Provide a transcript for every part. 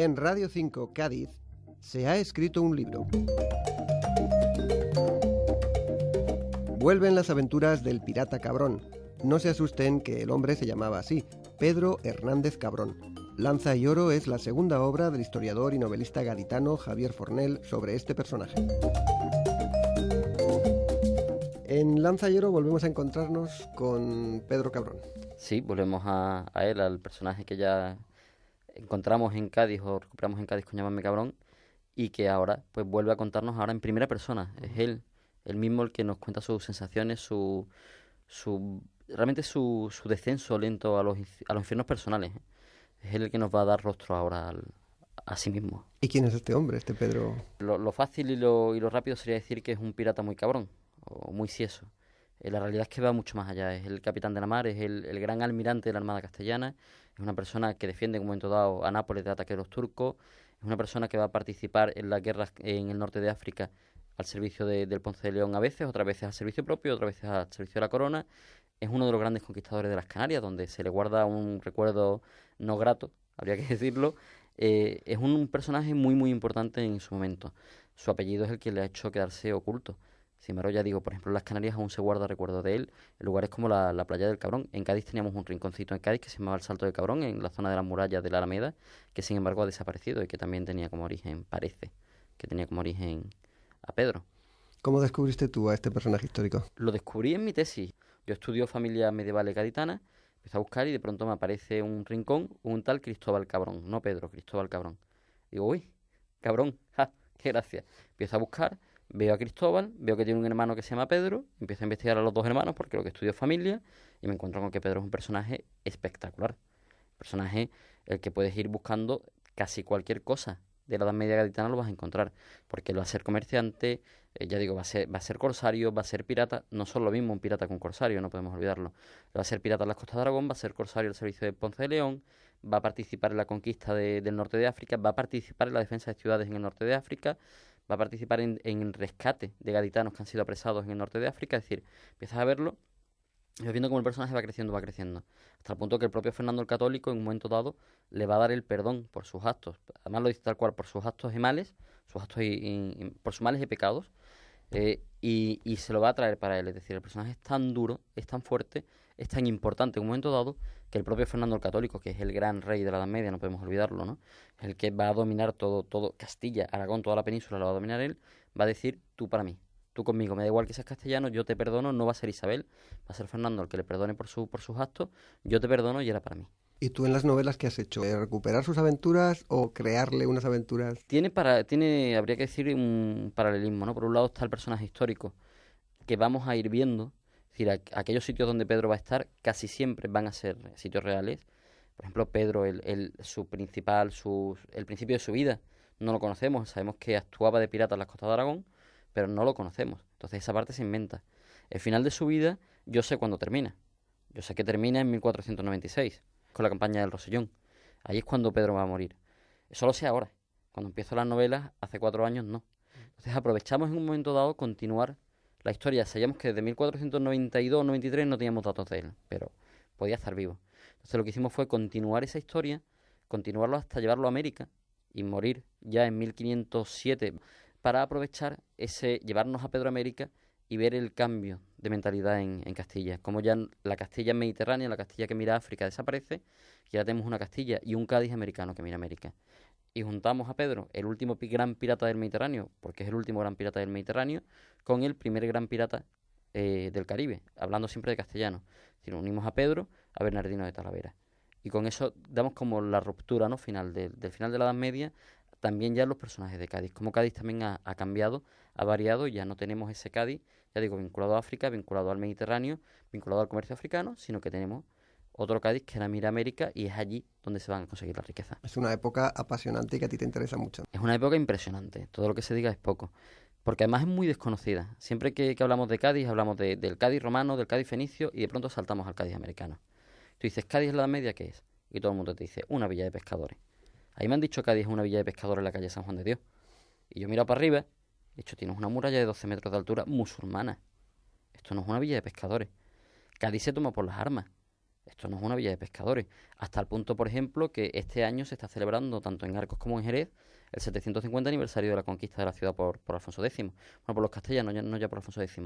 En Radio 5 Cádiz se ha escrito un libro. Vuelven las aventuras del pirata Cabrón. No se asusten que el hombre se llamaba así, Pedro Hernández Cabrón. Lanza y Oro es la segunda obra del historiador y novelista gaditano Javier Fornel sobre este personaje. En Lanza y Oro volvemos a encontrarnos con Pedro Cabrón. Sí, volvemos a él, al personaje que ya encontramos en Cádiz o recuperamos en Cádiz con Llámame Cabrón, y que ahora pues vuelve a contarnos ahora en primera persona. Es él mismo el que nos cuenta sus sensaciones, realmente su descenso lento a los infiernos personales. Es él el que nos va a dar rostro ahora a sí mismo. ¿Y quién es este hombre, este Pedro? Lo fácil y lo rápido sería decir que es un pirata muy cabrón o muy sieso. La realidad es que va mucho más allá. Es el capitán de la mar, es el gran almirante de la Armada Castellana, es una persona que defiende en un momento dado a Nápoles de ataque de los turcos, es una persona que va a participar en las guerras en el norte de África al servicio del Ponce de León a veces, otras veces al servicio propio, otras veces al servicio de la corona. Es uno de los grandes conquistadores de las Canarias, donde se le guarda un recuerdo no grato, habría que decirlo. Es un personaje muy, muy importante en su momento. Su apellido es el que le ha hecho quedarse oculto. Sin embargo, ya digo, por ejemplo, en las Canarias aún se guarda recuerdo de él, en lugares como la playa del Cabrón. En Cádiz teníamos un rinconcito en Cádiz que se llamaba el Salto del Cabrón, en la zona de las murallas de la Alameda, que sin embargo ha desaparecido y que también tenía como origen, parece, que tenía como origen a Pedro. ¿Cómo descubriste tú a este personaje histórico? Lo descubrí en mi tesis. Yo estudio familias medievales gaditanas, empecé a buscar y de pronto me aparece un rincón, un tal Cristóbal Cabrón, no Pedro, Cristóbal Cabrón. Digo, uy, Cabrón, ¡ja! ¡Qué gracia! Empiezo a buscar. Veo a Cristóbal, veo que tiene un hermano que se llama Pedro, empiezo a investigar a los dos hermanos porque lo que estudio es familia y me encuentro con que Pedro es un personaje espectacular. Personaje el que puedes ir buscando casi cualquier cosa de la Edad Media gaditana lo vas a encontrar, porque él va a ser comerciante, ya digo, va a ser corsario, va a ser pirata, no son lo mismo un pirata que un corsario, no podemos olvidarlo. Va a ser pirata en las costas de Aragón, va a ser corsario al servicio de Ponce de León, va a participar en la conquista del norte de África, va a participar en la defensa de ciudades en el norte de África, va a participar en el rescate de gaditanos que han sido apresados en el norte de África. Es decir, empiezas a verlo y vas viendo cómo el personaje va creciendo, hasta el punto que el propio Fernando el Católico en un momento dado le va a dar el perdón por sus actos. Además lo dice tal cual, por sus actos y males, por sus males y pecados, y se lo va a traer para él. Es decir, el personaje es tan duro, es tan fuerte, es tan importante en un momento dado que el propio Fernando el Católico, que es el gran rey de la Edad Media, no podemos olvidarlo, ¿no? El que va a dominar todo Castilla, Aragón, toda la península lo va a dominar él, va a decir tú para mí, tú conmigo, me da igual que seas castellano, yo te perdono. No va a ser Isabel, va a ser Fernando el que le perdone por sus actos, yo te perdono y era para mí. ¿Y tú en las novelas qué has hecho? ¿Recuperar sus aventuras o crearle unas aventuras? Habría que decir, un paralelismo, ¿no? Por un lado está el personaje histórico que vamos a ir viendo, es decir, aquellos sitios donde Pedro va a estar casi siempre van a ser sitios reales. Por ejemplo, Pedro, el principio de su vida, no lo conocemos, sabemos que actuaba de pirata en las costas de Aragón, pero no lo conocemos, entonces esa parte se inventa. El final de su vida, yo sé cuándo termina, yo sé que termina en 1496, con la campaña del Rosellón. Ahí es cuando Pedro va a morir. Eso lo sé ahora. Cuando empiezo las novelas, hace 4 años, no. Entonces aprovechamos en un momento dado continuar la historia. Sabíamos que desde 1492 93 no teníamos datos de él, pero podía estar vivo. Entonces lo que hicimos fue continuar esa historia, continuarlo hasta llevarlo a América y morir ya en 1507 para aprovechar llevarnos a Pedro a América y ver el cambio de mentalidad en Castilla. Como ya la Castilla mediterránea, la Castilla que mira a África desaparece, y ahora tenemos una Castilla y un Cádiz americano que mira a América. Y juntamos a Pedro, el último gran pirata del Mediterráneo, porque es el último gran pirata del Mediterráneo, con el primer gran pirata del Caribe, hablando siempre de castellano. Es decir, unimos a Pedro a Bernardino de Talavera. Y con eso damos como la ruptura, ¿no?, final del final de la Edad Media, también ya los personajes de Cádiz. Como Cádiz también ha cambiado, ha variado, ya no tenemos ese Cádiz, ya digo, vinculado a África, vinculado al Mediterráneo, vinculado al comercio africano, sino que tenemos otro Cádiz que la mira a América y es allí donde se van a conseguir la riqueza. Es una época apasionante y que a ti te interesa mucho. Es una época impresionante, todo lo que se diga es poco, porque además es muy desconocida. Siempre que hablamos de Cádiz, hablamos del Cádiz romano, del Cádiz fenicio y de pronto saltamos al Cádiz americano. Tú dices, ¿Cádiz en la Edad Media qué es? Y todo el mundo te dice, una villa de pescadores. Ahí me han dicho que Cádiz es una villa de pescadores en la calle San Juan de Dios. Y yo miro para arriba, de hecho tienes una muralla de 12 metros de altura musulmana. Esto no es una villa de pescadores. Cádiz se toma por las armas. Esto no es una villa de pescadores. Hasta el punto, por ejemplo, que este año se está celebrando, tanto en Arcos como en Jerez, el 750 aniversario de la conquista de la ciudad por Alfonso X. Bueno, por los castellanos, no ya por Alfonso X.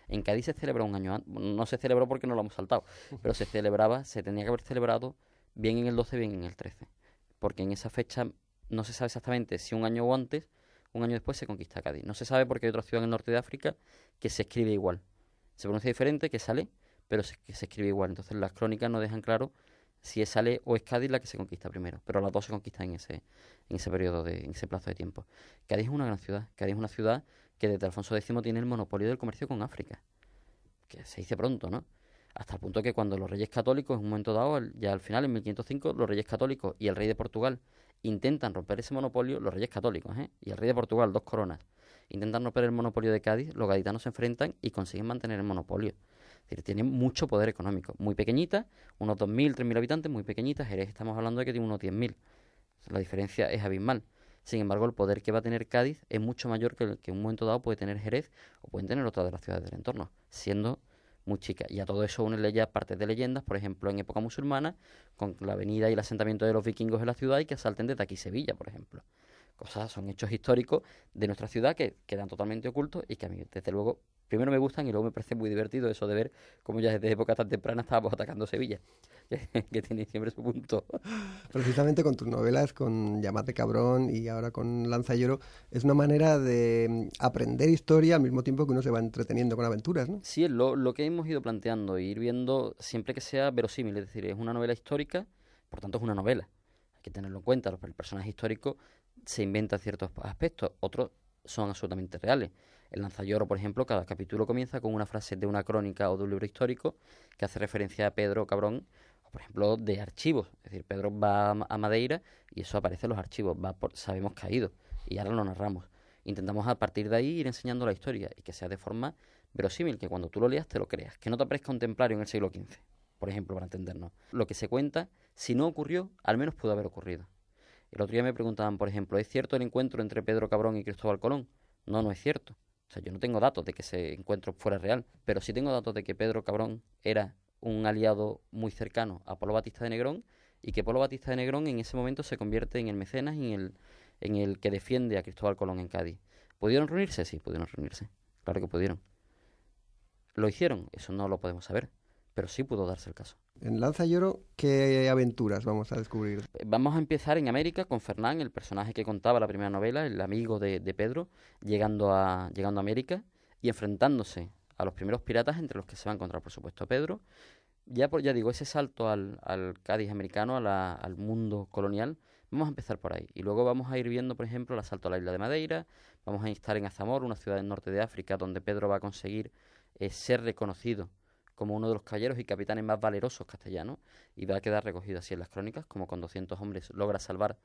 En Cádiz se celebró un año antes. No se celebró porque no lo hemos saltado, pero se tenía que haber celebrado bien en el 12, bien en el 13. Porque en esa fecha no se sabe exactamente si un año o antes, un año después se conquista Cádiz. No se sabe porque hay otra ciudad en el norte de África que se escribe igual. Se pronuncia diferente, que sale, pero que se escribe igual. Entonces las crónicas no dejan claro si es Salé o es Cádiz la que se conquista primero. Pero las dos se conquistan en ese periodo, en ese plazo de tiempo. Cádiz es una gran ciudad. Cádiz es una ciudad que desde Alfonso X tiene el monopolio del comercio con África. Que se dice pronto, ¿no? Hasta el punto que cuando los reyes católicos, en un momento dado, ya al final, en 1505, los reyes católicos y el rey de Portugal intentan romper ese monopolio, los reyes católicos, y el rey de Portugal, dos coronas, intentan romper el monopolio de Cádiz, los gaditanos se enfrentan y consiguen mantener el monopolio. Es decir, tienen mucho poder económico. Muy pequeñita, unos 2.000, 3.000 habitantes, muy pequeñita. Jerez estamos hablando de que tiene unos 10.000. La diferencia es abismal. Sin embargo, el poder que va a tener Cádiz es mucho mayor que el que en un momento dado puede tener Jerez o pueden tener otras de las ciudades del entorno, siendo muy chica. Y a todo eso unirle ya partes de leyendas, por ejemplo, en época musulmana, con la venida y el asentamiento de los vikingos en la ciudad y que asalten desde aquí Sevilla, por ejemplo. Son hechos históricos de nuestra ciudad que quedan totalmente ocultos y que a mí, desde luego, primero me gustan y luego me parece muy divertido eso de ver cómo ya desde época tan temprana estábamos atacando Sevilla, que tiene siempre su punto. Precisamente con tus novelas, con Llámate cabrón y ahora con Lanza y Oro, es una manera de aprender historia al mismo tiempo que uno se va entreteniendo con aventuras, ¿no? Sí, es lo que hemos ido planteando, ir viendo siempre que sea verosímil, es decir, es una novela histórica, por tanto es una novela. Hay que tenerlo en cuenta, el personaje histórico se inventa ciertos aspectos, otros son absolutamente reales. El Lanzalloro, por ejemplo, cada capítulo comienza con una frase de una crónica o de un libro histórico que hace referencia a Pedro Cabrón, o por ejemplo de archivos. Es decir, Pedro va a Madeira y eso aparece en los archivos, sabemos que ha ido y ahora lo narramos. Intentamos a partir de ahí ir enseñando la historia y que sea de forma verosímil, que cuando tú lo leas te lo creas, que no te aparezca un templario en el siglo XV, por ejemplo, para entendernos. Lo que se cuenta, si no ocurrió, al menos pudo haber ocurrido. El otro día me preguntaban, por ejemplo, ¿es cierto el encuentro entre Pedro Cabrón y Cristóbal Colón? No, no es cierto. O sea, yo no tengo datos de que ese encuentro fuera real, pero sí tengo datos de que Pedro Cabrón era un aliado muy cercano a Polo Batista de Negrón y que Polo Batista de Negrón en ese momento se convierte en el mecenas y en el que defiende a Cristóbal Colón en Cádiz. ¿Pudieron reunirse? Sí, pudieron reunirse. Claro que pudieron. ¿Lo hicieron? Eso no lo podemos saber, pero sí pudo darse el caso. En Lanza y Oro, ¿qué aventuras vamos a descubrir? Vamos a empezar en América con Fernán, el personaje que contaba la primera novela, el amigo de Pedro, llegando a América y enfrentándose a los primeros piratas, entre los que se va a encontrar, por supuesto, Pedro. Ya digo, ese salto al Cádiz americano, al mundo colonial, vamos a empezar por ahí. Y luego vamos a ir viendo, por ejemplo, el asalto a la isla de Madeira, vamos a estar en Azamor, una ciudad del norte de África, donde Pedro va a conseguir ser reconocido como uno de los caballeros y capitanes más valerosos castellanos, y va a quedar recogido así en las crónicas, como con 200 hombres logra salvar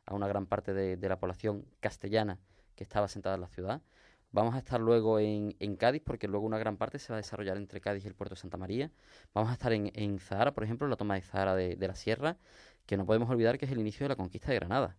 a una gran parte de la población castellana que estaba asentada en la ciudad. Vamos a estar luego en Cádiz, porque luego una gran parte se va a desarrollar entre Cádiz y el puerto de Santa María. Vamos a estar en Zahara, por ejemplo, la toma de Zahara de la Sierra, que no podemos olvidar que es el inicio de la conquista de Granada,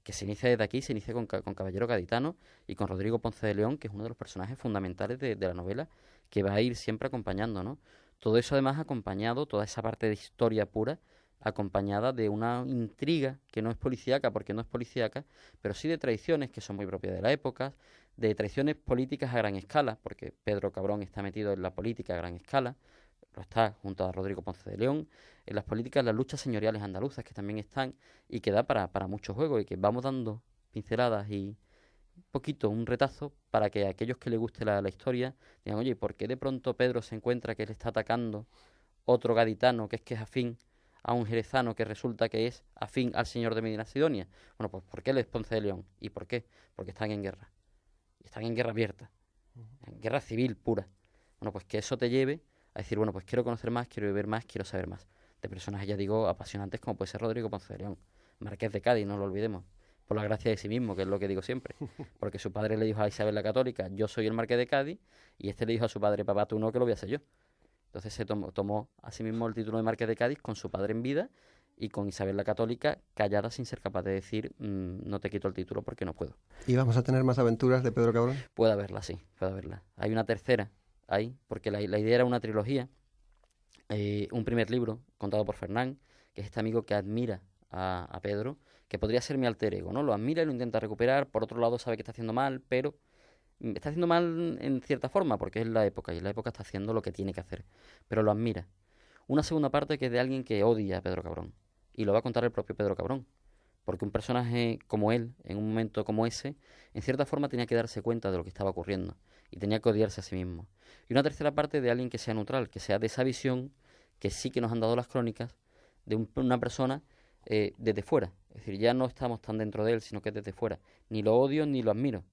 que se inicia desde aquí, se inicia con Caballero Gaditano y con Rodrigo Ponce de León, que es uno de los personajes fundamentales de la novela, que va a ir siempre acompañando, ¿no? Todo eso además acompañado, toda esa parte de historia pura, acompañada de una intriga que no es policíaca, porque no es policíaca, pero sí de tradiciones que son muy propias de la época, de tradiciones políticas a gran escala, porque Pedro Cabrón está metido en la política a gran escala, lo está junto a Rodrigo Ponce de León, en las políticas, las luchas señoriales andaluzas que también están y que da para mucho juego y que vamos dando pinceladas y un poquito, un retazo para que a aquellos que les guste la historia digan, oye, ¿por qué de pronto Pedro se encuentra que le está atacando otro gaditano que es afín a un jerezano que resulta que es afín al señor de Medina Sidonia? Bueno, pues ¿por qué él es Ponce de León? ¿Y por qué? Porque están en guerra. Y están en guerra abierta, en guerra civil pura. Bueno, pues que eso te lleve a decir, bueno, pues quiero conocer más, quiero vivir más, quiero saber más. De personajes, ya digo, apasionantes como puede ser Rodrigo Ponce de León, Marqués de Cádiz, no lo olvidemos, por la gracia de sí mismo, que es lo que digo siempre. Porque su padre le dijo a Isabel la Católica, yo soy el Marqués de Cádiz, y este le dijo a su padre, papá, tú no, que lo voy a hacer yo. Entonces se tomó a sí mismo el título de Marqués de Cádiz con su padre en vida y con Isabel la Católica callada sin ser capaz de decir, no te quito el título porque no puedo. ¿Y vamos a tener más aventuras de Pedro Cabrón? Puede haberla, sí, puede haberla. Hay una tercera ahí, porque la idea era una trilogía un primer libro contado por Fernán, que es este amigo que admira a Pedro, que podría ser mi alter ego, ¿no? Lo admira y lo intenta recuperar, por otro lado sabe que está haciendo mal, pero está haciendo mal en cierta forma, porque es la época, y en la época está haciendo lo que tiene que hacer, pero lo admira. Una segunda parte que es de alguien que odia a Pedro Cabrón, y lo va a contar el propio Pedro Cabrón, porque un personaje como él, en un momento como ese, en cierta forma tenía que darse cuenta de lo que estaba ocurriendo, y tenía que odiarse a sí mismo. Y una tercera parte de alguien que sea neutral, que sea de esa visión que sí que nos han dado las crónicas, de una persona desde fuera. Es decir, ya no estamos tan dentro de él, sino que es desde fuera. Ni lo odio ni lo admiro.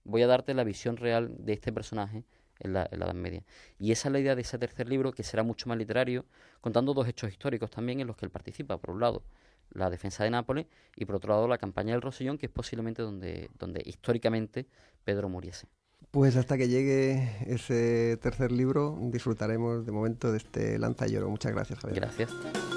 Voy a darte la visión real de este personaje en la Edad Media. Y esa es la idea de ese tercer libro, que será mucho más literario, contando dos hechos históricos también en los que él participa. Por un lado, la defensa de Nápoles, y por otro lado, la campaña del Rosellón, que es posiblemente donde históricamente Pedro muriese. Pues hasta que llegue ese tercer libro disfrutaremos de momento de este Lanza y Lloro. Muchas gracias, Javier. Gracias.